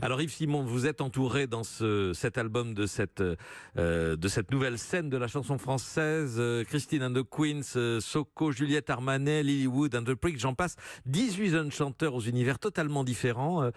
Alors Yves Simon, vous êtes entouré dans cet album de cette nouvelle scène de la chanson française, Christine and the Queens, Soko, Juliette Armanet, Lilywood and the Prick, j'en passe, 18 jeunes chanteurs aux univers totalement différents.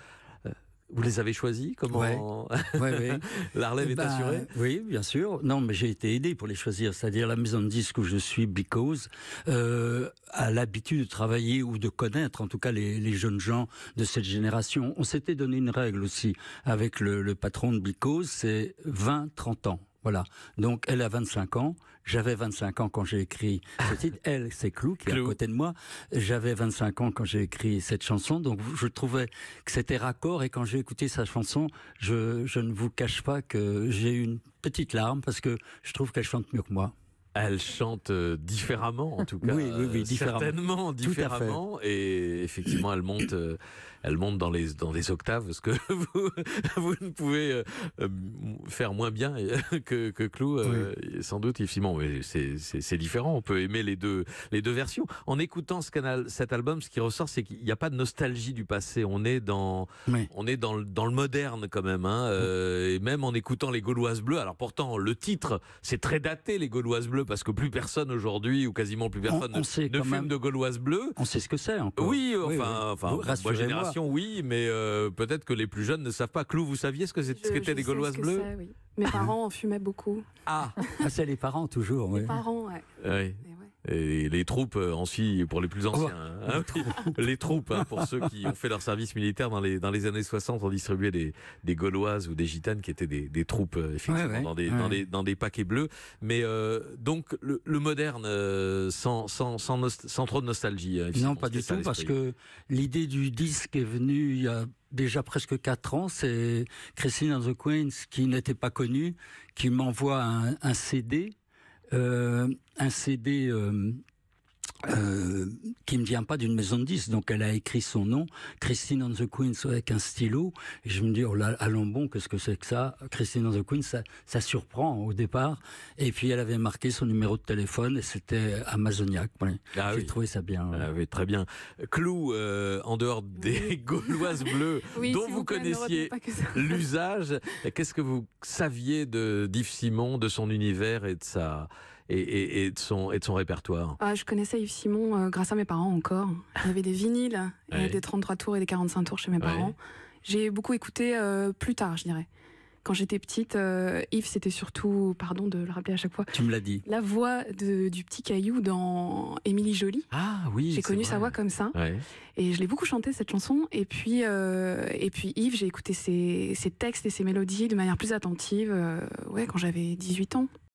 Vous les avez choisis? Comment Ouais. la relève est assurée? Oui, bien sûr. Non, mais j'ai été aidé pour les choisir. C'est-à-dire la maison de disques où je suis, Because, a l'habitude de travailler ou de connaître, en tout cas, les jeunes gens de cette génération. On s'était donné une règle aussi avec le patron de Because, c'est 20-30 ans. Voilà. Donc, elle a 25 ans. J'avais 25 ans quand j'ai écrit ce titre. Elle, c'est Clou, qui est à côté de moi. J'avais 25 ans quand j'ai écrit cette chanson. Donc, je trouvais que c'était raccord. Et quand j'ai écouté sa chanson, je ne vous cache pas que j'ai eu une petite larme parce que je trouve qu'elle chante mieux que moi. Elle chante différemment, en tout cas. Oui, différemment. Certainement différemment. Et effectivement, elle monte dans les octaves, ce que vous ne pouvez faire moins bien que Clou, sans doute, Yves Simon. Mais c'est différent. On peut aimer les deux versions. En écoutant cet album, ce qui ressort, c'est qu'il n'y a pas de nostalgie du passé. On est dans le moderne quand même. Et même en écoutant les Gauloises Bleues. Alors pourtant, le titre, c'est très daté, les Gauloises Bleues, parce que plus personne aujourd'hui, ou quasiment plus personne, ne fume de Gauloises Bleues. On sait ce que c'est encore. Oui, enfin, ma génération, oui, mais peut-être que les plus jeunes ne savent pas. Clou, vous saviez ce qu'étaient les Gauloises Bleues? Oui. Mes parents en fumaient beaucoup. C'est les parents toujours. Les parents, ouais. Et les troupes ensuite pour les plus anciens. Les troupes, pour ceux qui ont fait leur service militaire dans les années 60, ont distribué des Gauloises ou des Gitanes qui étaient des troupes effectivement dans des paquets bleus. Mais donc le moderne sans trop de nostalgie. Non, pas du tout, parce que l'idée du disque est venue il y a déjà presque 4 ans. C'est Christine and the Queens, qui n'était pas connue, qui m'envoie un CD. Qui ne vient pas d'une maison de disques, donc elle a écrit son nom, Christine and the Queens, avec un stylo, et je me dis, oh là, allons bon, qu'est-ce que c'est que ça? Christine and the Queens, ça surprend au départ, et puis elle avait marqué son numéro de téléphone, et c'était Amazoniac. J'ai trouvé ça bien. Oui, très bien. Clou, en dehors des Gauloises Bleues, dont vous connaissiez l'usage, qu'est-ce que vous saviez d'Yves Simon, de son univers et de son répertoire? Je connaissais Yves Simon grâce à mes parents encore. Il y avait des vinyles, il y avait des 33 tours et des 45 tours chez mes parents. J'ai beaucoup écouté plus tard, je dirais. Quand j'étais petite, Yves, c'était surtout, pardon de le rappeler à chaque fois, tu me l'as dit, la voix du petit Caillou dans Émilie Joly. J'ai connu sa voix comme ça. Et je l'ai beaucoup chanté, cette chanson. Et puis Yves, j'ai écouté ses textes et ses mélodies de manière plus attentive quand j'avais 18 ans.